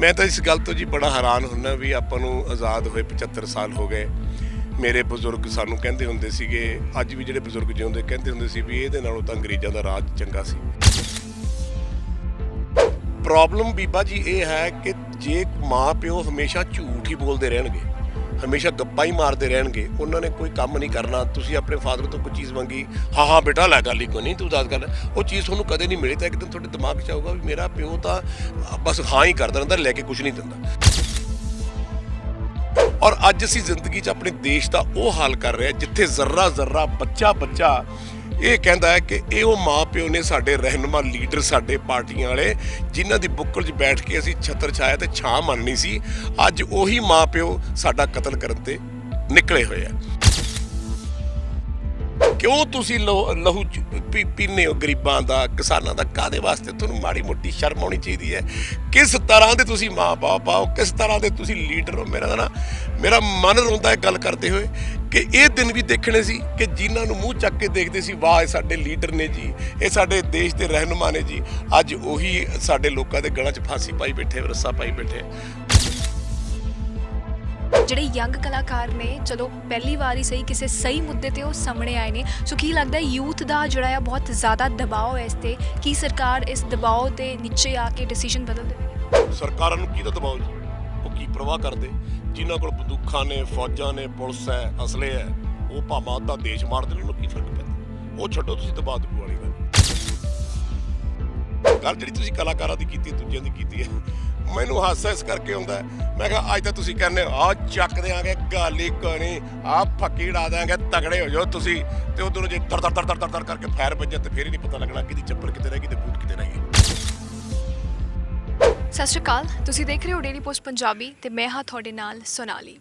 मैं तो इस गल तो जी बड़ा हैरान हुन्ना भी आपां नूं आज़ाद होए 75 साल हो गए। मेरे बजुर्ग सानूं कहंदे हुंदे सीगे, अज भी जिहड़े बजुर्ग जिउंदे कहंदे हुंदे सी भी इहदे नालों तां अंग्रेज़ां दा राज चंगा सी। प्रॉब्लम बीबा जी ये है कि जे माँ प्यो हमेशा झूठ ही बोलते रहणगे, हमेशा गप्पा ही मारते रहणगे, उन्होंने कोई काम नहीं करना। तुसीं अपने फादर तो कोई चीज़ मंगी, हाँ हाँ बेटा लै गल ही कोई नहीं, तू दस गल, वो चीज़ तुहानूं कदे नहीं मिली। तो एक दिन तुहाडे दिमाग 'च आऊगा भी मेरा प्यो तो बस हाँ ही करदा रहिंदा, लैके कुछ नहीं दिंदा। और अज असीं जिंदगी 'च अपने देश का वो हाल कर रहे हैं जिथे जर्रा जर्रा बच्चा बच्चा ये कहता है कि ये वो माँ प्यो ने साडे रहनुमा लीडर, साडे पार्टियां वाले जिन्हां दी बुक्कल 'च बैठ के असीं छत्र छाया ते छां मननी सी, अज उही माँ प्यो साडा कतल करन ते निकले हुए हैं। क्यों तुसीं लहू पीने हो गरीबां दा, किसानां दा? काहदे वास्ते? तुहानूं माड़ी मोटी शर्म आउणी चाहीदी है। किस तरह दे तुसीं माँ बाप आओ, किस तरह दे तुसीं लीडर हो? मेरा मन रोंदा है गल करते हुए कि ये दिन भी देखने सी कि जिन्हां नूं मूँह चक के देखदे सी, वाह ये साडे लीडर ने जी, ये साडे देश दे रहनुमा ने जी, अज उही साडे लोकां दे गलां 'च फांसी पाई बैठे, रस्सा पाई बैठे। ਜਿਹੜੇ ਯੰਗ ਕਲਾਕਾਰ ਨੇ, ਚਲੋ ਪਹਿਲੀ ਵਾਰ ਹੀ ਸਹੀ ਕਿਸੇ ਸਹੀ ਮੁੱਦੇ ਤੇ ਉਹ ਸਾਹਮਣੇ ਆਏ ਨੇ। ਸੋ ਕੀ ਲੱਗਦਾ ਯੂਥ ਦਾ ਜਿਹੜਾ ਆ ਬਹੁਤ ਜ਼ਿਆਦਾ ਦਬਾਅ ਹੈ ਇਸ ਤੇ, ਕੀ ਸਰਕਾਰ ਇਸ ਦਬਾਅ ਦੇ ਨੀਚੇ ਆ ਕੇ ਡਿਸੀਜਨ ਬਦਲ ਦੇਵੇ? ਸਰਕਾਰਾਂ ਨੂੰ ਕਿਹਦਾ ਦਬਾਅ ਜੀ? ਉਹ ਕੀ ਪ੍ਰਵਾਹ ਕਰਦੇ? ਜਿਨ੍ਹਾਂ ਕੋਲ ਬੰਦੂਕਾਂ ਨੇ, ਫੌਜਾਂ ਨੇ, ਪੁਲਿਸ ਹੈ, ਅਸਲੇ ਹੈ, ਉਹ ਭਾਵੇਂ ਅੱਧਾ ਦੇਸ਼ ਮਾਰ ਦੇਣ, ਉਹਨੂੰ ਕੀ ਫਰਕ ਪੈਂਦਾ? ਉਹ ਛੱਡੋ, ਤੁਸੀਂ ਦਬਾਅ ਦਬੂ ਵਾਲੀ ਗੱਲ ਜਿਹੜੀ ਤੁਸੀਂ ਕਲਾਕਾਰਾਂ ਦੀ ਕੀਤੀ, ਦੂਜਿਆਂ ਦੀ ਕੀਤੀ ਹੈ, ਮੈਨੂੰ ਹਾਸਾ ਇਸ ਕਰਕੇ ਆਉਂਦਾ ਹੈ। ਮੈਂ ਕਿਹਾ ਅੱਜ ਤਾਂ ਤੁਸੀਂ ਕਹਿੰਦੇ ਆ ਚੱਕ ਦਿਆਂਗੇ, ਗੱਲ ਹੀ ਕੋਈ ਨਹੀਂ, ਆ ਫੱਕੀ ਉਡਾ ਦਿਆਂਗੇ, ਤਗੜੇ ਹੋ ਜਾਓ ਤੁਸੀਂ, ਤੇ ਉਧਰੋਂ ਜੇ ਦਰ ਦਰ ਦਰ ਦਰ ਦਰ ਕਰਕੇ ਫਾਇਰ ਵੱਜੇ ਤੇ ਫੇਰ ਹੀ ਨਹੀਂ ਪਤਾ ਲੱਗਣਾ ਕਿਹਦੀ ਚੱਪਲ ਕਿਤੇ ਰਹਿ ਗਈ ਤੇ ਬੂਟ ਕਿਤੇ ਰਹਿ ਗਏ। ਸਤਿ ਸ਼੍ਰੀ ਅਕਾਲ, ਤੁਸੀਂ ਦੇਖ ਰਹੇ ਹੋ ਡੇਲੀ ਪੋਸਟ ਪੰਜਾਬੀ ਤੇ ਮੈਂ ਹਾਂ ਤੁਹਾਡੇ ਨਾਲ ਸੋਨਾਲੀ।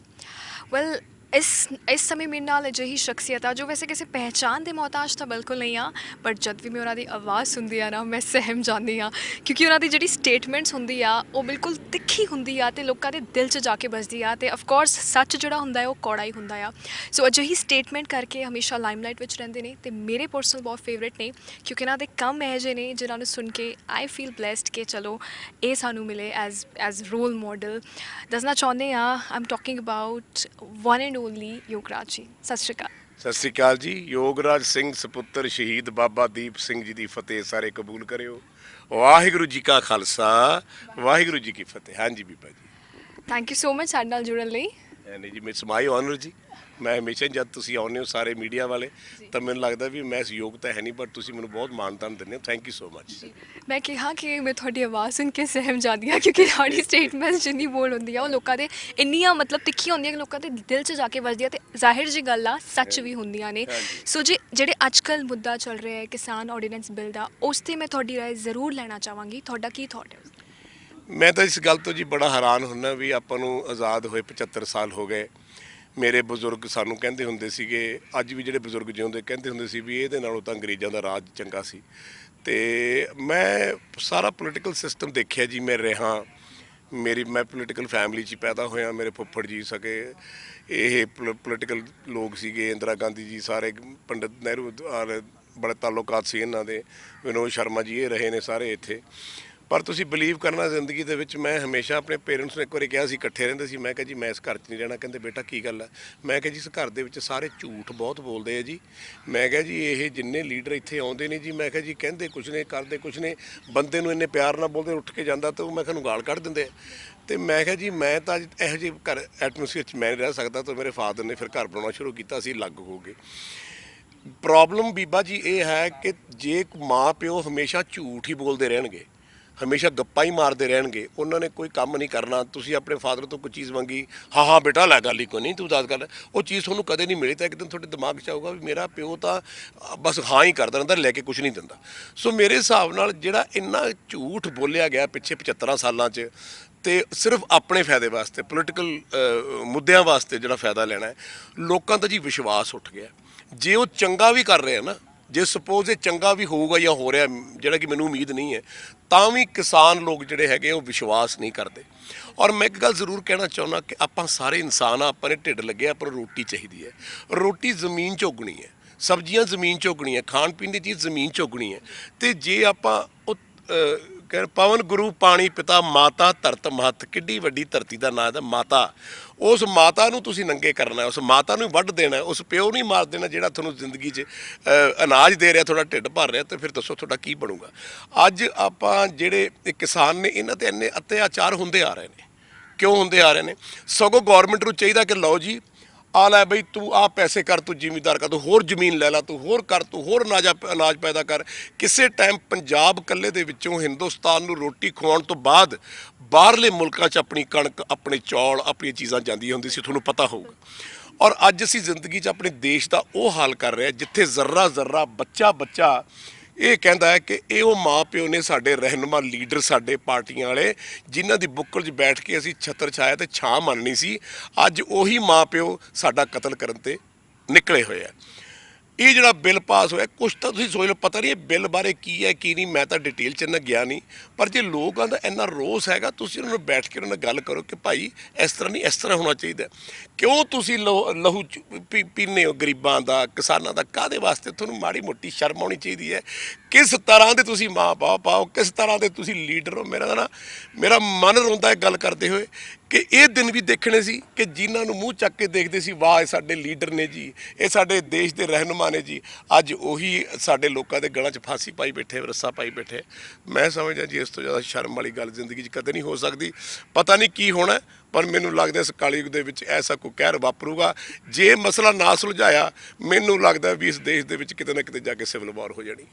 ਵੈਲ ਇਸ ਸਮੇਂ ਮੇਰੇ ਨਾਲ ਅਜਿਹੀ ਸ਼ਖਸੀਅਤ ਆ ਜੋ ਵੈਸੇ ਕਿਸੇ ਪਹਿਚਾਣ ਦੇ ਮੁਹਤਾਜ ਤਾਂ ਬਿਲਕੁਲ ਨਹੀਂ ਆ, ਬਟ ਜਦ ਵੀ ਮੈਂ ਉਹਨਾਂ ਦੀ ਆਵਾਜ਼ ਸੁਣਦੀ ਆ ਨਾ, ਮੈਂ ਸਹਿਮ ਜਾਂਦੀ ਹਾਂ, ਕਿਉਂਕਿ ਉਹਨਾਂ ਦੀ ਜਿਹੜੀ ਸਟੇਟਮੈਂਟਸ ਹੁੰਦੀ ਆ ਉਹ ਬਿਲਕੁਲ ਤਿੱਖੀ ਹੁੰਦੀ ਆ ਤੇ ਲੋਕਾਂ ਦੇ ਦਿਲ 'ਚ ਜਾ ਕੇ ਵੱਜਦੀ ਆ, ਤੇ ਅਫਕੋਰਸ ਸੱਚ ਜਿਹੜਾ ਹੁੰਦਾ ਹੈ ਉਹ ਕੌੜਾ ਹੀ ਹੁੰਦਾ ਆ। ਸੋ ਅਜਿਹੀ ਸਟੇਟਮੈਂਟ ਕਰਕੇ ਹਮੇਸ਼ਾ ਲਾਈਮਲਾਈਟ ਵਿੱਚ ਰਹਿੰਦੇ ਨੇ ਤੇ ਮੇਰੇ ਪਰਸਨਲ ਬਹੁਤ ਫੇਵਰੇਟ ਨੇ, ਕਿਉਂਕਿ ਇਹਨਾਂ ਦੇ ਕੰਮ ਇਹੋ ਜਿਹੇ ਨੇ ਜਿਨ੍ਹਾਂ ਨੂੰ ਸੁਣ ਕੇ ਆਈ ਫੀਲ ਬਲੈਸਡ ਕਿ ਚਲੋ ਇਹ ਸਾਨੂੰ ਮਿਲੇ ਐਜ਼ ਰੋਲ ਮਾਡਲ। ਦੱਸਣਾ ਚਾਹੁੰਦੇ ਆ, I am talking about one and only Yograj ਜੀ। ਸਤਿ ਸ਼੍ਰੀ ਅਕਾਲ। ਸਤਿ ਸ਼੍ਰੀ ਅਕਾਲ ਜੀ। ਯੋਗਰਾਜ ਸਿੰਘ ਸਪੁੱਤਰ ਸ਼ਹੀਦ ਬਾਬਾ ਦੀਪ ਸਿੰਘ ਜੀ ਦੀ ਫਤਿਹ ਸਾਰੇ ਕਬੂਲ ਕਰਿਓ। ਵਾਹਿਗੁਰੂ ਜੀ ਕਾ ਖਾਲਸਾ, ਵਾਹਿਗੁਰੂ ਜੀ ਕੀ ਫਤਿਹ। ਹਾਂਜੀ ਬੀਬਾ ਜੀ, ਥੈਂਕ ਯੂ ਸੋ ਮਚ ਸਾਡੇ ਨਾਲ ਜੁੜਨ ਲਈ। ਨਹੀਂ ਜੀ, ਮਿਟਸ ਮਾਈ ਆਨਰ ਜੀ। ਮੈਂ ਹਮੇਸ਼ਾ ਜਦ ਤੁਸੀਂ ਆਉਂਦੇ ਹੋ ਸਾਰੇ ਮੀਡੀਆ ਵਾਲੇ ਤਾਂ ਮੈਨੂੰ ਲੱਗਦਾ ਵੀ ਮੈਂ ਯੋਗ ਤਾਂ ਹੈ ਨਹੀਂ, ਬਟ ਤੁਸੀਂ ਮੈਨੂੰ ਬਹੁਤ ਮਾਣ ਤਾਣ ਦਿੰਦੇ ਹੋ। Thank you so much. ਮੈਂ ਕਿਹਾ ਕਿ ਮੈਂ ਤੁਹਾਡੀ ਆਵਾਜ਼ ਸੁਣ ਕੇ ਸਹਿਮ ਜਾਂਦੀ ਹਾਂ, ਕਿਉਂਕਿ ਤੁਹਾਡੀ ਸਟੇਟਮੈਂਟ ਜਿੰਨੀ ਬੋਲ ਹੁੰਦੀ ਆ ਉਹ ਲੋਕਾਂ ਦੇ ਇੰਨੀਆਂ ਮਤਲਬ ਤਿੱਖੀਆਂ ਹੁੰਦੀਆਂ ਕਿ ਲੋਕਾਂ ਦੇ ਦਿਲ 'ਚ ਜਾ ਕੇ ਵੱਜਦੀਆਂ, ਤੇ ਜ਼ਾਹਿਰ ਜੀ ਗੱਲ ਆ ਸੱਚ ਵੀ ਹੁੰਦੀਆਂ ਨੇ। ਸੋ ਜੀ ਜਿਹੜੇ ਅੱਜ ਕੱਲ੍ਹ ਮੁੱਦਾ ਚੱਲ ਰਿਹਾ ਹੈ ਕਿਸਾਨ ਆਰਡੀਨੈਂਸ ਬਿੱਲ ਦਾ, ਉਸ 'ਤੇ ਮੈਂ ਤੁਹਾਡੀ ਰਾਏ ਜ਼ਰੂਰ ਲੈਣਾ ਚਾਹਾਂਗੀ। ਤੁਹਾਡਾ ਕੀ ਥਾਟ ਹੈ? ਮੈਂ ਤਾਂ ਇਸ ਗੱਲ ਤੋਂ ਜੀ ਬੜਾ ਹੈਰਾਨ ਹੁੰਨਾ ਵੀ ਆਪਾਂ ਨੂੰ ਆਜ਼ਾਦ ਹੋਏ 75 ਸਾਲ ਹੋ ਗਏ। ਮੇਰੇ ਬਜ਼ੁਰਗ ਸਾਨੂੰ ਕਹਿੰਦੇ ਹੁੰਦੇ ਸੀਗੇ, ਅੱਜ ਵੀ ਜਿਹੜੇ ਬਜ਼ੁਰਗ ਜਿਉਂਦੇ ਕਹਿੰਦੇ ਹੁੰਦੇ ਸੀ ਵੀ ਇਹਦੇ ਨਾਲੋਂ ਤਾਂ ਅੰਗਰੇਜ਼ਾਂ ਦਾ ਰਾਜ ਚੰਗਾ ਸੀ। ਤੇ ਮੈਂ ਸਾਰਾ ਪੋਲੀਟੀਕਲ ਸਿਸਟਮ ਦੇਖਿਆ ਜੀ। ਮੈਂ ਰਿਹਾ ਮੈਂ ਪੋਲੀਟੀਕਲ ਫੈਮਿਲੀ 'ਚ ਪੈਦਾ ਹੋਇਆ। ਮੇਰੇ ਫੁੱਫੜ ਜੀ ਸਕੇ ਇਹ ਪੋਲੀਟੀਕਲ ਲੋਕ ਸੀਗੇ, ਇੰਦਰਾ ਗਾਂਧੀ ਜੀ, ਸਾਰੇ ਪੰਡਿਤ ਨਹਿਰੂ ਔਰ ਬੜੇ ਤਾਲੁਕਾਤ ਸੀ ਇਹਨਾਂ ਦੇ, ਵਿਨੋਦ ਸ਼ਰਮਾ ਜੀ ਇਹ ਰਹੇ ਨੇ ਸਾਰੇ ਇੱਥੇ। ਪਰ ਤੁਸੀਂ ਬਿਲੀਵ ਕਰਨਾ, ਜ਼ਿੰਦਗੀ ਦੇ ਵਿੱਚ ਮੈਂ ਹਮੇਸ਼ਾ ਆਪਣੇ ਪੇਰੈਂਟਸ ਨੂੰ ਇੱਕ ਵਾਰੀ ਕਿਹਾ ਸੀ, ਇਕੱਠੇ ਰਹਿੰਦੇ ਸੀ, ਮੈਂ ਕਿਹਾ ਜੀ ਮੈਂ ਇਸ ਘਰ 'ਚ ਨਹੀਂ ਰਹਿਣਾ। ਕਹਿੰਦੇ ਬੇਟਾ ਕੀ ਗੱਲ ਹੈ? ਮੈਂ ਕਿਹਾ ਜੀ ਇਸ ਘਰ ਦੇ ਵਿੱਚ ਸਾਰੇ ਝੂਠ ਬਹੁਤ ਬੋਲਦੇ ਆ ਜੀ। ਮੈਂ ਕਿਹਾ ਜੀ ਇਹ ਜਿੰਨੇ ਲੀਡਰ ਇੱਥੇ ਆਉਂਦੇ ਨੇ ਜੀ, ਮੈਂ ਕਿਹਾ ਜੀ ਕਹਿੰਦੇ ਕੁਛ ਨੇ ਕਰਦੇ ਕੁਛ ਨੇ, ਬੰਦੇ ਨੂੰ ਇੰਨੇ ਪਿਆਰ ਨਾਲ ਬੋਲਦੇ, ਉੱਠ ਕੇ ਜਾਂਦਾ ਤਾਂ ਉਹ ਮੈਂ ਕਿਹਾ ਨੂੰ ਗਾਲ ਕੱਢ ਦਿੰਦੇ ਆ। ਅਤੇ ਮੈਂ ਕਿਹਾ ਜੀ ਮੈਂ ਤਾਂ ਇਹੋ ਜਿਹੇ ਘਰ ਐਟਮੋਸਫੀਅਰ 'ਚ ਮੈਂ ਨਹੀਂ ਰਹਿ ਸਕਦਾ। ਤਾਂ ਮੇਰੇ ਫਾਦਰ ਨੇ ਫਿਰ ਘਰ ਬਣਾਉਣਾ ਸ਼ੁਰੂ ਕੀਤਾ, ਅਸੀਂ ਅਲੱਗ ਹੋ ਗਏ। ਪ੍ਰੋਬਲਮ ਬੀਬਾ ਜੀ ਇਹ ਹੈ ਕਿ ਜੇ ਮਾਂ ਪਿਓ ਹਮੇਸ਼ਾ ਝੂਠ ਹੀ ਬੋਲਦੇ ਰਹਿਣਗੇ, ਹਮੇਸ਼ਾ ਗੱਪਾਂ ਹੀ ਮਾਰਦੇ ਰਹਿਣਗੇ, ਉਹਨਾਂ ਨੇ ਕੋਈ ਕੰਮ ਨਹੀਂ ਕਰਨਾ। ਤੁਸੀਂ ਆਪਣੇ ਫਾਦਰ ਤੋਂ ਕੋਈ ਚੀਜ਼ ਮੰਗੀ, ਹਾਂ ਹਾਂ ਬੇਟਾ ਲੈ ਗੱਲ ਹੀ ਕੋਈ ਨਹੀਂ, ਤੂੰ ਦਸ ਗੱਲ, ਉਹ ਚੀਜ਼ ਤੁਹਾਨੂੰ ਕਦੇ ਨਹੀਂ ਮਿਲੀ। ਤਾਂ ਇੱਕ ਦਿਨ ਤੁਹਾਡੇ ਦਿਮਾਗ 'ਚ ਆਊਗਾ ਵੀ ਮੇਰਾ ਪਿਓ ਤਾਂ ਬਸ ਹਾਂ ਹੀ ਕਰਦਾ ਰਹਿੰਦਾ, ਲੈ ਕੇ ਕੁਛ ਨਹੀਂ ਦਿੰਦਾ। ਸੋ ਮੇਰੇ ਹਿਸਾਬ ਨਾਲ ਜਿਹੜਾ ਇੰਨਾ ਝੂਠ ਬੋਲਿਆ ਗਿਆ ਪਿੱਛੇ 75 ਸਾਲਾਂ 'ਚ, ਤੇ ਸਿਰਫ ਆਪਣੇ ਫਾਇਦੇ ਵਾਸਤੇ, ਪੋਲੀਟੀਕਲ ਮੁੱਦਿਆਂ ਵਾਸਤੇ ਜਿਹੜਾ ਫਾਇਦਾ ਲੈਣਾ ਹੈ, ਲੋਕਾਂ ਦਾ ਜੀ ਵਿਸ਼ਵਾਸ ਉੱਠ ਗਿਆ। ਜੇ ਉਹ ਚੰਗਾ ਵੀ ਕਰ ਰਹੇ ਆ ਨਾ, ਜੇ ਸਪੋਜ਼ ਇਹ ਚੰਗਾ ਵੀ ਹੋਊਗਾ ਜਾਂ ਹੋ ਰਿਹਾ, ਜਿਹੜਾ ਕਿ ਮੈਨੂੰ ਉਮੀਦ ਨਹੀਂ ਹੈ, ਤਾਂ ਵੀ ਕਿਸਾਨ ਲੋਕ ਜਿਹੜੇ ਹੈਗੇ ਉਹ ਵਿਸ਼ਵਾਸ ਨਹੀਂ ਕਰਦੇ। ਔਰ ਮੈਂ ਇੱਕ ਗੱਲ ਜ਼ਰੂਰ ਕਹਿਣਾ ਚਾਹੁੰਦਾ ਕਿ ਆਪਾਂ ਸਾਰੇ ਇਨਸਾਨ ਆ, ਆਪਾਂ ਨੇ ਢਿੱਡ ਲੱਗਿਆ, ਆਪਾਂ ਨੂੰ ਰੋਟੀ ਚਾਹੀਦੀ ਹੈ। ਰੋਟੀ ਜ਼ਮੀਨ 'ਚ ਉੱਗਣੀ ਹੈ, ਸਬਜ਼ੀਆਂ ਜ਼ਮੀਨ 'ਚ ਉੱਗਣੀਆਂ, ਖਾਣ ਪੀਣ ਦੀ ਚੀਜ਼ ਜ਼ਮੀਨ 'ਚ ਉੱਗਣੀ ਹੈ। ਅਤੇ ਜੇ ਆਪਾਂ ਉਹ ਕਿ ਪਵਨ ਗੁਰੂ ਪਾਣੀ ਪਿਤਾ ਮਾਤਾ ਧਰਤ ਮਹਤ, ਕਿੱਡੀ ਵੱਡੀ ਧਰਤੀ ਦਾ ਨਾਂ ਹੈ ਮਾਤਾ। ਉਸ ਮਾਤਾ ਨੂੰ ਤੁਸੀਂ ਨੰਗੇ ਕਰਨਾ, ਉਸ ਮਾਤਾ ਨੂੰ ਵੱਢ ਦੇਣਾ, ਉਸ ਪਿਓ ਨੂੰ ਮਾਰ ਦੇਣਾ ਜਿਹੜਾ ਤੁਹਾਨੂੰ ਜ਼ਿੰਦਗੀ 'ਚ ਅਨਾਜ ਦੇ ਰਿਹਾ, ਤੁਹਾਡਾ ਢਿੱਡ ਭਰ ਰਿਹਾ, ਤੇ ਫਿਰ ਦੱਸੋ ਤੁਹਾਡਾ ਕੀ ਬਣੂਗਾ। ਅੱਜ ਆਪਾਂ ਜਿਹੜੇ ਇਹ ਕਿਸਾਨ ਨੇ ਇਹਨਾਂ ਤੇ ਇੰਨੇ ਅਤਿਆਚਾਰ ਹੁੰਦੇ ਆ ਰਹੇ ਨੇ, ਕਿਉਂ ਹੁੰਦੇ ਆ ਰਹੇ ਨੇ? ਸਗੋਂ ਗੌਰਮੈਂਟ ਨੂੰ ਚਾਹੀਦਾ ਕਿ ਲਓ ਜੀ ਆ ਲੈ ਬਈ, ਤੂੰ ਆਹ ਪੈਸੇ ਕਰ, ਤੂੰ ਜ਼ਿਮੀਂਦਾਰ ਕਰ, ਤੂੰ ਹੋਰ ਜ਼ਮੀਨ ਲੈ ਲਾ, ਤੂੰ ਹੋਰ ਕਰ, ਤੂੰ ਹੋਰ ਅਨਾਜ ਪੈਦਾ ਕਰ। ਕਿਸੇ ਟਾਈਮ ਪੰਜਾਬ ਇਕੱਲੇ ਦੇ ਵਿੱਚੋਂ ਹਿੰਦੁਸਤਾਨ ਨੂੰ ਰੋਟੀ ਖਵਾਉਣ ਤੋਂ ਬਾਅਦ ਬਾਹਰਲੇ ਮੁਲਕਾਂ 'ਚ ਆਪਣੀ ਕਣਕ, ਆਪਣੇ ਚੌਲ, ਆਪਣੀਆਂ ਚੀਜ਼ਾਂ ਜਾਂਦੀਆਂ ਹੁੰਦੀ ਸੀ, ਤੁਹਾਨੂੰ ਪਤਾ ਹੋਊਗਾ। ਔਰ ਅੱਜ ਅਸੀਂ ਜ਼ਿੰਦਗੀ 'ਚ ਆਪਣੇ ਦੇਸ਼ ਦਾ ਉਹ ਹਾਲ ਕਰ ਰਹੇ ਹਾਂ ਜਿੱਥੇ ਜ਼ਰਰਾ ਜ਼ਰਰਾ ਬੱਚਾ ਇਹ ਕਹਿੰਦਾ ਹੈ ਕਿ ਇਹ ਉਹ ਮਾਂ ਪਿਓ ਨੇ ਸਾਡੇ ਰਹਿਨੁਮਾ ਲੀਡਰ, ਸਾਡੇ ਪਾਰਟੀਆਂ ਵਾਲੇ, ਜਿਨ੍ਹਾਂ ਦੀ ਬੁੱਕਲ 'ਚ ਬੈਠ ਕੇ ਅਸੀਂ ਛੱਤਰ ਛਾਇਆ ਤੇ ਛਾਂ ਮੰਨਣੀ ਸੀ। ਅੱਜ ਉਹੀ ਮਾਂ ਪਿਓ ਸਾਡਾ ਕਤਲ ਕਰਨ ਤੇ ਨਿਕਲੇ ਹੋਏ ਆ। ਇਹ ਜਿਹੜਾ ਬਿੱਲ ਪਾਸ ਹੋਇਆ, ਕੁਛ ਤਾਂ ਤੁਸੀਂ ਸੋਚ ਲਓ, ਪਤਾ ਨਹੀਂ ਇਹ ਬਿੱਲ ਬਾਰੇ ਕੀ ਹੈ ਕੀ ਨਹੀਂ, ਮੈਂ ਤਾਂ ਡਿਟੇਲ 'ਚ ਇੰਨਾ ਗਿਆ ਨਹੀਂ। ਪਰ ਜੇ ਲੋਕਾਂ ਦਾ ਇੰਨਾ ਰੋਸ ਹੈਗਾ, ਤੁਸੀਂ ਉਹਨਾਂ ਨੂੰ ਬੈਠ ਕੇ ਉਹਨਾਂ ਨਾਲ ਗੱਲ ਕਰੋ ਕਿ ਭਾਈ ਇਸ ਤਰ੍ਹਾਂ ਨਹੀਂ, ਇਸ ਤਰ੍ਹਾਂ ਹੋਣਾ ਚਾਹੀਦਾ। ਕਿਉਂ ਤੁਸੀਂ ਲਹੂ ਪੀਂਦੇ ਹੋ ਗਰੀਬਾਂ ਦਾ, ਕਿਸਾਨਾਂ ਦਾ? ਕਾਹਦੇ ਵਾਸਤੇ? ਤੁਹਾਨੂੰ ਮਾੜੀ ਮੋਟੀ ਸ਼ਰਮ ਆਉਣੀ ਚਾਹੀਦੀ ਹੈ। ਕਿਸ ਤਰ੍ਹਾਂ ਦੇ ਤੁਸੀਂ ਮਾਂ ਬਾਪ ਆਓ, ਕਿਸ ਤਰ੍ਹਾਂ ਦੇ ਤੁਸੀਂ ਲੀਡਰ ਹੋ। ਮੇਰਾ ਮਨ ਰੋਂਦਾ ਹੈ ਗੱਲ ਕਰਦੇ ਹੋਏ ਕਿ ਇਹ ਦਿਨ ਵੀ ਦੇਖਣੇ ਸੀ ਕਿ ਜਿਨ੍ਹਾਂ ਨੂੰ ਮੂੰਹ ਚੱਕ ਕੇ ਦੇਖਦੇ ਸੀ, ਵਾਹ ਇਹ ਸਾਡੇ ਲੀਡਰ ਨੇ ਜੀ, ਇਹ ਸਾਡੇ ਦੇਸ਼ ਦੇ ਰਹਿਨੁਮਾ ਨੇ ਜੀ, ਅੱਜ ਉਹੀ ਸਾਡੇ ਲੋਕਾਂ ਦੇ ਗਲਾਂ 'ਚ ਫਾਂਸੀ ਪਾਈ ਬੈਠੇ, ਰੱਸਾ ਪਾਈ ਬੈਠੇ। ਮੈਂ ਸਮਝਦਾ ਜੀ ਇਸ ਤੋਂ ਜ਼ਿਆਦਾ ਸ਼ਰਮ ਵਾਲੀ ਗੱਲ ਜ਼ਿੰਦਗੀ 'ਚ ਕਦੇ ਨਹੀਂ ਹੋ ਸਕਦੀ। ਪਤਾ ਨਹੀਂ ਕੀ ਹੋਣਾ, ਪਰ ਮੈਨੂੰ ਲੱਗਦਾ ਇਸ ਕਲਯੁਗ ਦੇ ਵਿੱਚ ਐਸਾ ਕੋਈ ਕਹਿਰ ਵਾਪਰੂਗਾ। ਜੇ ਮਸਲਾ ਨਾ ਸੁਲਝਾਇਆ, ਮੈਨੂੰ ਲੱਗਦਾ ਵੀ ਇਸ ਦੇਸ਼ ਦੇ ਵਿੱਚ ਕਿਤੇ ਨਾ ਕਿਤੇ ਜਾ ਕੇ ਸਿਵਲ ਵਾਰ ਹੋ ਜਾਣੀ।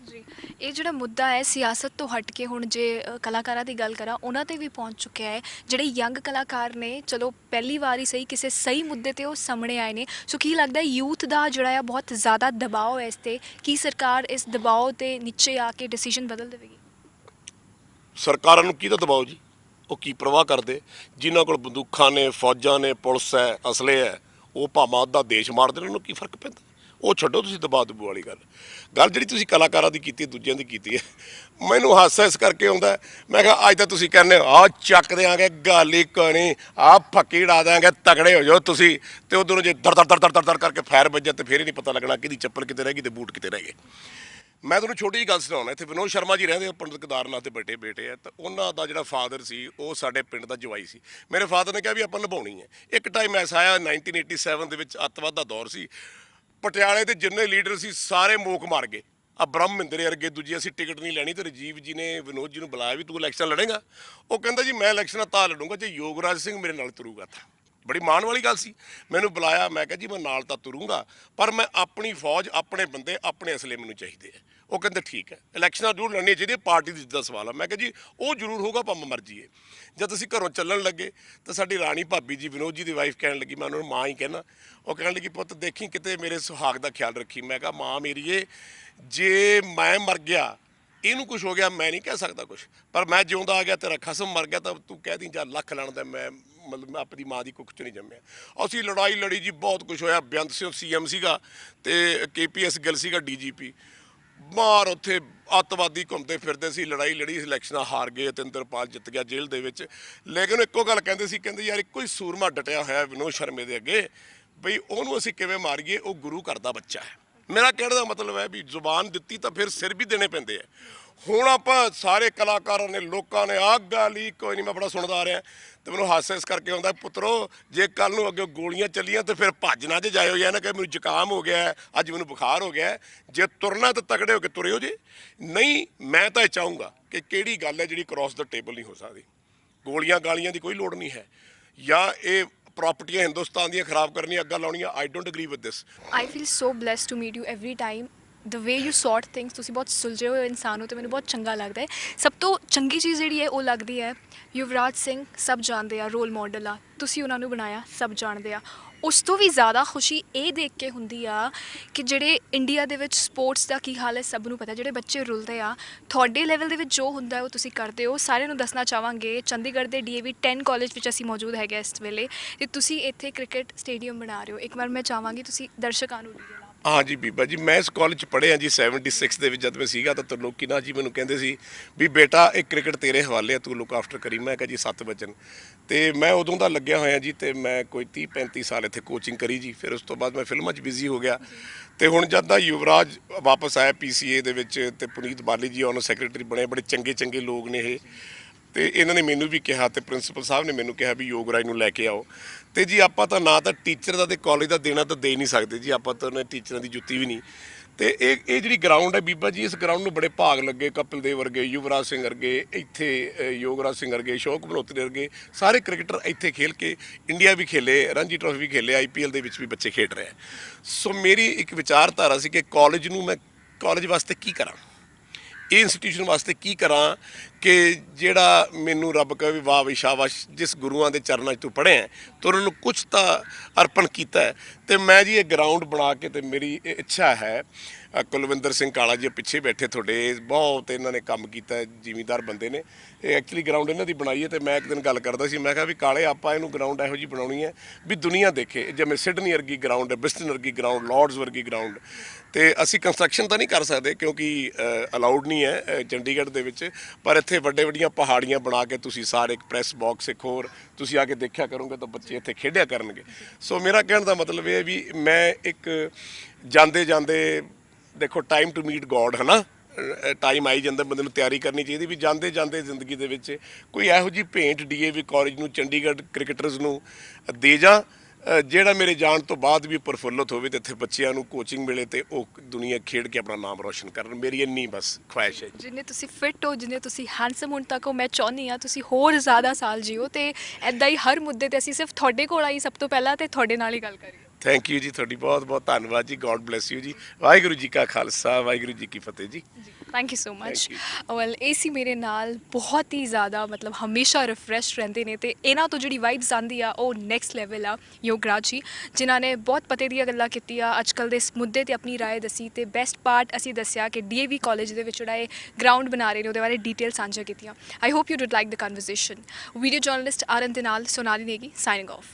ਜੀ, ਇਹ ਜਿਹੜਾ ਮੁੱਦਾ ਹੈ ਸਿਆਸਤ ਤੋਂ ਹਟ ਕੇ, ਹੁਣ ਜੇ ਕਲਾਕਾਰਾਂ ਦੀ ਗੱਲ ਕਰਾਂ, ਉਹਨਾਂ ਤੇ ਵੀ ਪਹੁੰਚ ਚੁੱਕਿਆ ਹੈ। ਜਿਹੜੇ ਯੰਗ ਕਲਾਕਾਰ ਨੇ, ਚਲੋ ਪਹਿਲੀ ਵਾਰ ਹੀ ਸਹੀ ਕਿਸੇ ਸਹੀ ਮੁੱਦੇ ਤੇ ਉਹ ਸਾਹਮਣੇ ਆਏ ਨੇ। ਸੋ ਕੀ ਲੱਗਦਾ ਯੂਥ ਦਾ ਜਿਹੜਾ ਆ ਬਹੁਤ ਜ਼ਿਆਦਾ ਦਬਾਅ ਹੈ ਇਸ ਤੇ, ਕੀ ਸਰਕਾਰ ਇਸ ਦਬਾਅ ਦੇ ਨੀਚੇ ਆ ਕੇ ਡਿਸੀਜਨ ਬਦਲ ਦੇਵੇਗੀ? ਸਰਕਾਰਾਂ ਨੂੰ ਕਿਹਦਾ ਦਬਾਓ ਜੀ? ਉਹ ਕੀ ਪਰਵਾਹ ਕਰਦੇ? ਜਿਨ੍ਹਾਂ ਕੋਲ ਬੰਦੂਕਾਂ ਨੇ, ਫੌਜਾਂ ਨੇ, ਪੁਲਿਸ ਹੈ, ਅਸਲੇ ਹੈ, ਉਹ ਭਾਵੇਂ ਅੱਧਾ ਦੇਸ਼ ਮਾਰ ਦੇਣ, ਉਹਨੂੰ ਕੀ ਫਰਕ ਪੈਂਦਾ? ਉਹ ਛੱਡੋ ਤੁਸੀਂ ਦਬਾਅ ਦਬੂ ਵਾਲੀ ਗੱਲ ਜਿਹੜੀ ਤੁਸੀਂ ਕਲਾਕਾਰਾਂ ਦੀ ਕੀਤੀ, ਦੂਜਿਆਂ ਦੀ ਕੀਤੀ ਹੈ। ਮੈਨੂੰ ਹਾਸਾ ਇਸ ਕਰਕੇ ਆਉਂਦਾ, ਮੈਂ ਕਿਹਾ ਅੱਜ ਤਾਂ ਤੁਸੀਂ ਕਹਿੰਦੇ ਹੋ ਆਹ ਚੱਕ ਦਿਆਂਗੇ, ਗੱਲ ਹੀ ਕੋਈ, ਆਹ ਫੱਕੀ ਉਡਾ ਦਿਆਂਗੇ, ਤਗੜੇ ਹੋ ਜਾਓ ਤੁਸੀਂ, ਤੇ ਉਧਰੋਂ ਜੇ ਦਰ ਕਰਕੇ ਫਾਇਰ ਵੱਜਾ ਤੇ ਫਿਰ ਹੀ ਨਹੀਂ ਪਤਾ ਲੱਗਣਾ ਕਿਹਦੀ ਚੱਪਲ ਕਿਤੇ ਰਹਿ ਗਈ ਤੇ ਬੂਟ ਕਿਤੇ ਰਹਿ ਗਏ। ਮੈਂ ਤੁਹਾਨੂੰ ਛੋਟੀ ਜਿਹੀ ਗੱਲ ਸੁਣਾਉਣਾ। ਇੱਥੇ ਵਿਨੋਦ ਸ਼ਰਮਾ ਜੀ ਰਹਿੰਦੇ, ਪੰਡਿਤ ਕੇਦਾਰਨਾਥ ਦੇ ਬੇਟੇ ਆ, ਤਾਂ ਉਹਨਾਂ ਦਾ ਜਿਹੜਾ ਫਾਦਰ ਸੀ ਉਹ ਸਾਡੇ ਪਿੰਡ ਦਾ ਜਵਾਈ ਸੀ। ਮੇਰੇ ਫਾਦਰ ਨੇ ਕਿਹਾ ਵੀ ਆਪਾਂ ਨਿਭਾਉਣੀ ਹੈ। ਇੱਕ ਟਾਈਮ ਐਸਾ ਆਇਆ 1987 ਦੇ ਵਿੱਚ, ਅੱਤਵਾਦ ਦਾ ਦੌਰ ਸੀ, ਪਟਿਆਲੇ ਦੇ ਜਿੰਨੇ ਲੀਡਰ ਸੀ ਸਾਰੇ ਮੋਕ ਮਾਰ ਗਏ। ਆ ਬ੍ਰਹਮ ਮਹਿੰਦਰੇ ਵਰਗੇ ਦੂਜੀ ਅਸੀਂ ਟਿਕਟ ਨਹੀਂ ਲੈਣੀ, ਤੇ ਰਾਜੀਵ ਜੀ ਨੇ ਵਿਨੋਦ ਜੀ ਨੂੰ ਬੁਲਾਇਆ ਵੀ ਤੂੰ ਇਲੈਕਸ਼ਨ ਲੜੇਗਾ? ਉਹ ਕਹਿੰਦਾ ਜੀ ਮੈਂ ਇਲੈਕਸ਼ਨਾਂ ਤਾਂ ਲੜੂੰਗਾ ਜੇ ਯੋਗਰਾਜ ਸਿੰਘ ਮੇਰੇ ਨਾਲ ਤੁਰੂਗਾ ਤਾਂ। ਬੜੀ ਮਾਣ ਵਾਲੀ ਗੱਲ ਸੀ। ਮੈਨੂੰ ਬੁਲਾਇਆ, ਮੈਂ ਕਿਹਾ ਜੀ ਮੈਂ ਨਾਲ ਤਾਂ ਤੁਰੂੰਗਾ, ਪਰ ਮੈਂ ਆਪਣੀ ਫੌਜ, ਆਪਣੇ ਬੰਦੇ, ਆਪਣੇ ਅਸਲੇ ਮੈਨੂੰ ਚਾਹੀਦੇ ਆ। ਉਹ ਕਹਿੰਦੇ ਠੀਕ ਹੈ, ਇਲੈਕਸ਼ਨਾਂ ਜ਼ਰੂਰ ਲੜਨੀਆਂ ਚਾਹੀਦੀਆਂ, ਪਾਰਟੀ ਦੀ ਜਿੱਦਾਂ ਸਵਾਲ ਆ। ਮੈਂ ਕਿਹਾ ਜੀ ਉਹ ਜ਼ਰੂਰ ਹੋਊਗਾ ਭਾਵੇਂ ਮਰ ਜਾਈਏ। ਜਦ ਅਸੀਂ ਘਰੋਂ ਚੱਲਣ ਲੱਗੇ ਤਾਂ ਸਾਡੀ ਰਾਣੀ ਭਾਬੀ ਜੀ, ਵਿਨੋਦ ਜੀ ਦੀ ਵਾਈਫ, ਕਹਿਣ ਲੱਗੀ, ਮੈਂ ਉਹਨਾਂ ਨੂੰ ਮਾਂ ਹੀ ਕਹਿਣਾ, ਉਹ ਕਹਿਣ ਲੱਗੀ ਪੁੱਤ ਦੇਖੀ ਕਿਤੇ ਮੇਰੇ ਸੁਹਾਗ ਦਾ ਖਿਆਲ ਰੱਖੀ। ਮੈਂ ਕਿਹਾ ਮਾਂ ਮੇਰੀਏ, ਜੇ ਮੈਂ ਮਰ ਗਿਆ, ਇਹਨੂੰ ਕੁਝ ਹੋ ਗਿਆ, ਮੈਂ ਨਹੀਂ ਕਹਿ ਸਕਦਾ ਕੁਝ, ਪਰ ਮੈਂ ਜਿਉਂਦਾ ਆ ਗਿਆ, ਤੇਰਾ ਖਸਮ ਮਰ ਗਿਆ, ਤਾਂ ਤੂੰ ਕਹਿ ਦੀ ਜਾਂ ਲੱਖ ਲੈਣ ਮੈਂ ਆਪਣੀ ਮਾਂ ਦੀ ਕੁੱਖ 'ਚ ਨਹੀਂ ਜੰਮਿਆ। ਅਸੀਂ ਲੜਾਈ ਲੜੀ ਜੀ, ਬਹੁਤ ਕੁਝ ਹੋਇਆ। ਬੇਅੰਤ ਸਿੰਘ CM ਸੀਗਾ ਤੇ KPS ਗਿੱਲ ਸੀਗਾ DGP। ਮਾਰ ਉੱਥੇ ਅੱਤਵਾਦੀ ਘੁੰਮਦੇ ਫਿਰਦੇ ਸੀ, ਲੜਾਈ ਲੜੀ, ਇਲੈਕਸ਼ਨਾਂ ਹਾਰ ਗਏ, ਤਿੰਦਰਪਾਲ ਜਿੱਤ ਗਿਆ ਜੇਲ੍ਹ ਦੇ ਵਿੱਚ। ਲੇਕਿਨ ਇੱਕੋ ਗੱਲ ਕਹਿੰਦੇ ਸੀ, ਕਹਿੰਦੇ ਯਾਰ ਇੱਕੋ ਹੀ ਸੂਰਮਾ ਡਟਿਆ ਹੋਇਆ ਵਿਨੋਦ ਸ਼ਰਮੇ ਦੇ ਅੱਗੇ, ਬਈ ਉਹਨੂੰ ਅਸੀਂ ਕਿਵੇਂ ਮਾਰੀਏ, ਉਹ ਗੁਰੂ ਘਰ ਦਾ ਬੱਚਾ ਹੈ। ਮੇਰਾ ਕਹਿਣ ਦਾ ਮਤਲਬ ਹੈ ਵੀ ਜ਼ੁਬਾਨ ਦਿੱਤੀ ਤਾਂ ਫਿਰ ਸਿਰ ਵੀ ਦੇਣੇ ਪੈਂਦੇ ਆ। ਹੁਣ ਆਪਾਂ ਸਾਰੇ ਕਲਾਕਾਰਾਂ ਨੇ, ਲੋਕਾਂ ਨੇ ਆਹ ਗੱਲ ਹੀ ਕੋਈ ਨਹੀਂ, ਮੈਂ ਬੜਾ ਸੁਣਦਾ ਆ ਰਿਹਾ ਤੇ ਮੈਨੂੰ ਹਾਸਾ ਇਸ ਕਰਕੇ ਆਉਂਦਾ, ਪੁੱਤਰੋ ਜੇ ਕੱਲ ਨੂੰ ਅੱਗੇ ਗੋਲੀਆਂ ਚੱਲੀਆਂ ਤੇ ਫਿਰ ਭੱਜ ਨਾ ਜੇ ਜਾਇਓ, ਜਾਂ ਨਾ ਕਿ ਮੈਨੂੰ ਜ਼ੁਕਾਮ ਹੋ ਗਿਆ, ਅੱਜ ਮੈਨੂੰ ਬੁਖਾਰ ਹੋ ਗਿਆ। ਜੇ ਤੁਰਨਾ ਤਾਂ ਤਗੜੇ ਹੋ ਕੇ ਤੁਰਿਓ ਜੇ, ਨਹੀਂ ਮੈਂ ਤਾਂ ਇਹ ਚਾਹੂੰਗਾ ਕਿ ਕਿਹੜੀ ਗੱਲ ਹੈ ਜਿਹੜੀ ਕ੍ਰਾਸ ਦਾ ਟੇਬਲ ਨਹੀਂ ਹੋ ਸਕਦੀ। ਗੋਲੀਆਂ ਗਾਲੀਆਂ ਦੀ ਕੋਈ ਲੋੜ ਨਹੀਂ ਹੈ, ਜਾਂ ਇਹ ਪ੍ਰੋਪਰਟੀਆਂ ਹਿੰਦੁਸਤਾਨ ਦੀਆਂ ਖਰਾਬ ਕਰਨੀਆਂ, ਅੱਗਾ ਲਾਉਣੀਆਂ। I don't agree with this. I feel so blessed to meet you every time. The way you sort things, ਤੁਸੀਂ ਬਹੁਤ ਸੁਲਝੇ ਹੋਏ ਇਨਸਾਨ ਹੋ ਤੇ ਮੈਨੂੰ ਬਹੁਤ ਚੰਗਾ ਲੱਗਦਾ ਹੈ। ਸਭ ਤੋਂ ਚੰਗੀ ਚੀਜ਼ ਜਿਹੜੀ ਹੈ ਉਹ ਲੱਗਦੀ ਹੈ, ਯੁਵਰਾਜ ਸਿੰਘ ਸਭ ਜਾਣਦੇ ਆ, ਰੋਲ ਮਾਡਲ ਆ, ਤੁਸੀਂ ਉਹਨਾਂ ਨੂੰ ਬਣਾਇਆ, ਸਭ ਜਾਣਦੇ ਆ। ਉਸ ਤੋਂ ਵੀ ਜ਼ਿਆਦਾ ਖੁਸ਼ੀ ਇਹ ਦੇਖ ਕੇ ਹੁੰਦੀ ਆ ਕਿ ਜਿਹੜੇ ਇੰਡੀਆ ਦੇ ਵਿੱਚ ਸਪੋਰਟਸ ਦਾ ਕੀ ਹਾਲ ਹੈ ਸਭ ਨੂੰ ਪਤਾ। ਜਿਹੜੇ ਬੱਚੇ ਰੁਲਦੇ ਆ, ਤੁਹਾਡੇ ਲੈਵਲ ਦੇ ਵਿੱਚ ਜੋ ਹੁੰਦਾ ਉਹ ਤੁਸੀਂ ਕਰਦੇ ਹੋ। ਸਾਰਿਆਂ ਨੂੰ ਦੱਸਣਾ ਚਾਹਾਂਗੇ, ਚੰਡੀਗੜ੍ਹ ਦੇ DAV 10 ਕਾਲਜ ਵਿੱਚ ਅਸੀਂ ਮੌਜੂਦ ਹੈਗੇ ਇਸ ਵੇਲੇ, ਤੇ ਤੁਸੀਂ ਇੱਥੇ ਕ੍ਰਿਕਟ ਸਟੇਡੀਅਮ ਬਣਾ ਰਹੇ ਹੋ। ਇੱਕ ਵਾਰ ਮੈਂ ਚਾਹਾਂਗੀ ਤੁਸੀਂ ਦਰਸ਼ਕਾਂ ਨੂੰ ਹਾਂ ਜੀ ਬੀਬਾ ਜੀ, ਮੈਂ ਇਸ ਕਾਲਜ 'ਚ ਪੜ੍ਹਿਆ ਜੀ 76 ਦੇ ਵਿੱਚ ਜਦ ਮੈਂ ਸੀਗਾ ਤਾਂ ਲੋਕੀ ਨਾ ਜੀ ਮੈਨੂੰ ਕਹਿੰਦੇ ਸੀ ਵੀ ਬੇਟਾ ਇਹ ਕ੍ਰਿਕਟ ਤੇਰੇ ਹਵਾਲੇ ਆ, ਤੂੰ ਲੁੱਕ ਆਫਟਰ ਕਰੀ। ਮੈਂ ਕਿਹਾ ਜੀ 7 ਵਚਨ। ਤੇ ਮੈਂ ਉਦੋਂ ਦਾ ਲੱਗਿਆ ਹੋਇਆ ਜੀ, ਤੇ ਮੈਂ ਕੋਈ 30-35 ਸਾਲ ਇੱਥੇ ਕੋਚਿੰਗ ਕਰੀ ਜੀ। ਫਿਰ ਉਸ ਤੋਂ ਬਾਅਦ ਮੈਂ ਫਿਲਮਾਂ 'ਚ ਬਿਜ਼ੀ ਹੋ ਗਿਆ, ਤੇ ਹੁਣ ਜਦ ਦਾ ਯੁਵਰਾਜ ਵਾਪਸ ਆਇਆ PCA ਦੇ ਵਿੱਚ, ਤੇ ਪੁਨੀਤ ਬਾਲੀ ਜੀ ਉਹਨਾਂ ਸੈਕਟਰੀ ਬਣੇ, ਬੜੇ ਚੰਗੇ ਚੰਗੇ ਲੋਕ ਨੇ ਇਹ। ਤੇ ਇਹਨਾਂ ਨੇ ਮੈਨੂੰ ਵੀ ਕਿਹਾ, ਤੇ ਪ੍ਰਿੰਸੀਪਲ ਸਾਹਿਬ ਨੇ ਮੈਨੂੰ ਕਿਹਾ ਵੀ ਯੋਗਰਾਜ ਨੂੰ ਲੈ ਕੇ ਆਓ। ਤੇ ਜੀ ਆਪਾਂ ਤਾਂ ਨਾ ਤਾਂ ਟੀਚਰ ਦਾ ਤੇ ਕਾਲਜ ਦਾ ਦੇਣਾ ਤਾਂ ਦੇ ਨਹੀਂ ਸਕਦੇ ਜੀ, ਆਪਾਂ ਤਾਂ ਉਹਨਾਂ ਟੀਚਰਾਂ ਦੀ ਜੁੱਤੀ ਵੀ ਨਹੀਂ। ਤੇ ਇਹ ਜਿਹੜੀ ਗਰਾਊਂਡ ਹੈ ਬੀਬਾ ਜੀ, ਇਸ ਗਰਾਊਂਡ ਨੂੰ ਬੜੇ ਭਾਗ ਲੱਗੇ। ਕਪਿਲ ਦੇਵ ਵਰਗੇ, ਯੁਵਰਾਜ ਸਿੰਘ ਵਰਗੇ, ਇੱਥੇ ਯੋਗਰਾਜ ਸਿੰਘ ਵਰਗੇ, ਅਸ਼ੋਕ ਮਲਹੋਤਰੀ ਵਰਗੇ ਸਾਰੇ ਕ੍ਰਿਕਟਰ ਇੱਥੇ ਖੇਲ ਕੇ ਇੰਡੀਆ ਵੀ ਖੇਲੇ, ਰਣਜੀ ਟਰੋਫੀ ਵੀ ਖੇਲੇ, IPL ਦੇ ਵਿੱਚ ਵੀ ਬੱਚੇ ਖੇਡ ਰਹੇ ਆ। ਸੋ ਮੇਰੀ ਇੱਕ ਵਿਚਾਰਧਾਰਾ ਸੀ ਕਿ ਕਾਲਜ ਨੂੰ ਮੈਂ ਕਾਲਜ ਵਾਸਤੇ ਕੀ ਕਰਾਂ, ਇਹ ਇੰਸਟੀਟਿਊਸ਼ਨ ਵਾਸਤੇ ਕੀ ਕਰਾਂ ਕਿ ਜਿਹੜਾ ਮੈਨੂੰ ਰੱਬ ਕਹੇ ਵੀ ਵਾਹ ਵੀ ਸ਼ਾਬਾਸ਼, ਜਿਸ ਗੁਰੂਆਂ ਦੇ ਚਰਨਾਂ 'ਚ ਤੂੰ ਪੜ੍ਹਿਆ ਤਾਂ ਉਹਨਾਂ ਨੂੰ ਕੁਛ ਤਾਂ ਅਰਪਣ ਕੀਤਾ ਹੈ। ਤੇ ਮੈਂ ਜੀ ਇਹ ਗਰਾਊਂਡ ਬਣਾ ਕੇ, ਤੇ ਮੇਰੀ ਇਹ ਇੱਛਾ ਹੈ, ਕੁਲਵਿੰਦਰ ਸਿੰਘ ਕਾਲਾ ਜੀ ਪਿੱਛੇ ਬੈਠੇ ਤੁਹਾਡੇ, ਬਹੁਤ ਇਹਨਾਂ ਨੇ ਕੰਮ ਕੀਤਾ, ਜ਼ਿਮੀਂਦਾਰ ਬੰਦੇ ਨੇ। ਇਹ ਐਕਚੁਅਲੀ ਗਰਾਊਂਡ ਇਹਨਾਂ ਦੀ ਬਣਾਈ ਹੈ। ਤੇ ਮੈਂ ਇੱਕ ਦਿਨ ਗੱਲ ਕਰਦਾ ਸੀ, ਮੈਂ ਕਿਹਾ ਵੀ ਕਾਲੇ ਆਪਾਂ ਇਹਨੂੰ ਗਰਾਊਂਡ ਇਹੋ ਜਿਹੀ ਬਣਾਉਣੀ ਹੈ ਵੀ ਦੁਨੀਆ ਦੇਖੇ, ਜਿਵੇਂ ਸਿਡਨੀ ਵਰਗੀ ਗਰਾਊਂਡ ਹੈ, ਬ੍ਰਿਸਟਨ ਵਰਗੀ ਗਰਾਊਂਡ, ਲਾਰਡਸ ਵਰਗੀ ਗਰਾਊਂਡ। ਤੇ ਅਸੀਂ ਕੰਸਟਰਕਸ਼ਨ ਤਾਂ ਨਹੀਂ ਕਰ ਸਕਦੇ ਕਿਉਂਕਿ ਅਲਾਉਡ ਨਹੀਂ ਹੈ ਚੰਡੀਗੜ੍ਹ ਦੇ ਵਿੱਚ, ਪਰ ਇੱਥੇ ਵੱਡੇ ਵੱਡੀਆਂ ਪਹਾੜੀਆਂ ਬਣਾ ਕੇ ਤੁਸੀਂ ਸਾਰੇ, ਇੱਕ ਪ੍ਰੈਸ ਬਾਕਸ, ਇੱਕ ਹੋਰ ਤੁਸੀਂ ਆ ਕੇ ਦੇਖਿਆ ਕਰੋਗੇ ਤਾਂ ਬੱਚੇ ਇੱਥੇ ਖੇਡਿਆ ਕਰਨਗੇ। ਸੋ ਮੇਰਾ ਕਹਿਣ ਦਾ ਮਤਲਬ ਇਹ ਹੈ ਵੀ ਮੈਂ ਇੱਕ ਜਾਂਦੇ ਜਾਂਦੇ, ਦੇਖੋ ਟਾਈਮ ਟੂ ਮੀਟ ਗੋਡ ਹੈ ਨਾ, ਟਾਈਮ ਆਈ ਜਾਂਦਾ, ਬੰਦੇ ਨੂੰ ਤਿਆਰੀ ਕਰਨੀ ਚਾਹੀਦੀ ਵੀ ਜਾਂਦੇ ਜਾਂਦੇ ਜ਼ਿੰਦਗੀ ਦੇ ਵਿੱਚ ਕੋਈ ਇਹੋ ਜਿਹੀ ਭੇਂਟ DAV ਕਾਲਜ ਨੂੰ, ਚੰਡੀਗੜ੍ਹ ਕ੍ਰਿਕਟਰਸ ਨੂੰ ਦੇ ਜਾ ਜਿਹੜਾ ਮੇਰੇ ਜਾਣ ਤੋਂ ਬਾਅਦ ਵੀ ਪ੍ਰਫੁੱਲਤ ਹੋਵੇ, ਤੇ ਇੱਥੇ ਬੱਚਿਆਂ ਨੂੰ ਕੋਚਿੰਗ ਮਿਲੇ ਤੇ ਉਹ ਦੁਨੀਆ ਖੇਡ ਕੇ ਆਪਣਾ ਨਾਮ ਰੋਸ਼ਨ ਕਰਨ। ਮੇਰੀ ਇੰਨੀ ਬਸ ਖੁਆਇਸ਼ ਹੈ। ਜਿੰਨੇ ਤੁਸੀਂ ਫਿੱਟ ਹੋ, ਜਿੰਨੇ ਤੁਸੀਂ ਹੈਂਡਸਮ ਹੁਣ ਤੱਕ ਹੋ, ਮੈਂ ਚਾਹੁੰਦੀ ਹਾਂ ਤੁਸੀਂ ਹੋਰ ਜ਼ਿਆਦਾ ਸਾਲ ਜੀਓ, ਤੇ ਐਦਾਂ ਹੀ ਹਰ ਮੁੱਦੇ ਤੇ ਅਸੀਂ ਸਿਰਫ ਤੁਹਾਡੇ ਕੋਲ ਆਈ ਸਭ ਤੋਂ ਪਹਿਲਾਂ, ਤੇ ਤੁਹਾਡੇ ਨਾਲ ਹੀ ਗੱਲ ਕਰੀਏ। ਥੈਂਕ ਯੂ ਜੀ, ਤੁਹਾਡੀ ਬਹੁਤ ਬਹੁਤ ਧੰਨਵਾਦ ਜੀ। ਗੋਡ ਬਲੈਸ ਯੂ ਜੀ। ਵਾਹਿਗੁਰੂ ਜੀ ਕਾ ਖਾਲਸਾ, ਵਾਹਿਗੁਰੂ ਜੀ ਕੀ ਫਤਿਹ ਜੀ। Thank you so much. Thank well ਇਹ ਸੀ ਮੇਰੇ ਨਾਲ, ਬਹੁਤ ਹੀ ਜ਼ਿਆਦਾ ਮਤਲਬ ਹਮੇਸ਼ਾ ਰਿਫਰੈਸ਼ ਰਹਿੰਦੇ ਨੇ, ਤੇ ਇਹਨਾਂ ਤੋਂ ਜਿਹੜੀ ਵਾਈਬਸ ਆਉਂਦੀ ਆ ਉਹ ਨੈਕਸਟ ਲੈਵਲ ਆ। ਯੋਗਰਾਜ ਜੀ ਜਿਨ੍ਹਾਂ ਨੇ ਬਹੁਤ ਪਤੇ ਦੀਆਂ ਗੱਲਾਂ ਕੀਤੀਆਂ, ਅੱਜ ਕੱਲ੍ਹ ਦੇ ਇਸ ਮੁੱਦੇ ਤੇ ਆਪਣੀ ਰਾਏ ਦੱਸੀ, ਤੇ ਬੈਸਟ ਪਾਰਟ ਅਸੀਂ ਦੱਸਿਆ ਕਿ DAV ਕਾਲਜ ਦੇ ਵਿੱਚ ਜਿਹੜਾ ਇਹ ਗਰਾਊਂਡ ਬਣਾ ਰਹੇ ਨੇ ਉਹਦੇ ਬਾਰੇ ਡਿਟੇਲ ਸਾਂਝਾ ਕੀਤੀਆਂ। I hope you did like the conversation. Video journalist ਆਰਨ ਦੇ ਨਾਲ ਸੋਨਾਲੀ ਨੇਗੀ, ਸਾਈਨਿੰਗ ਆਫ।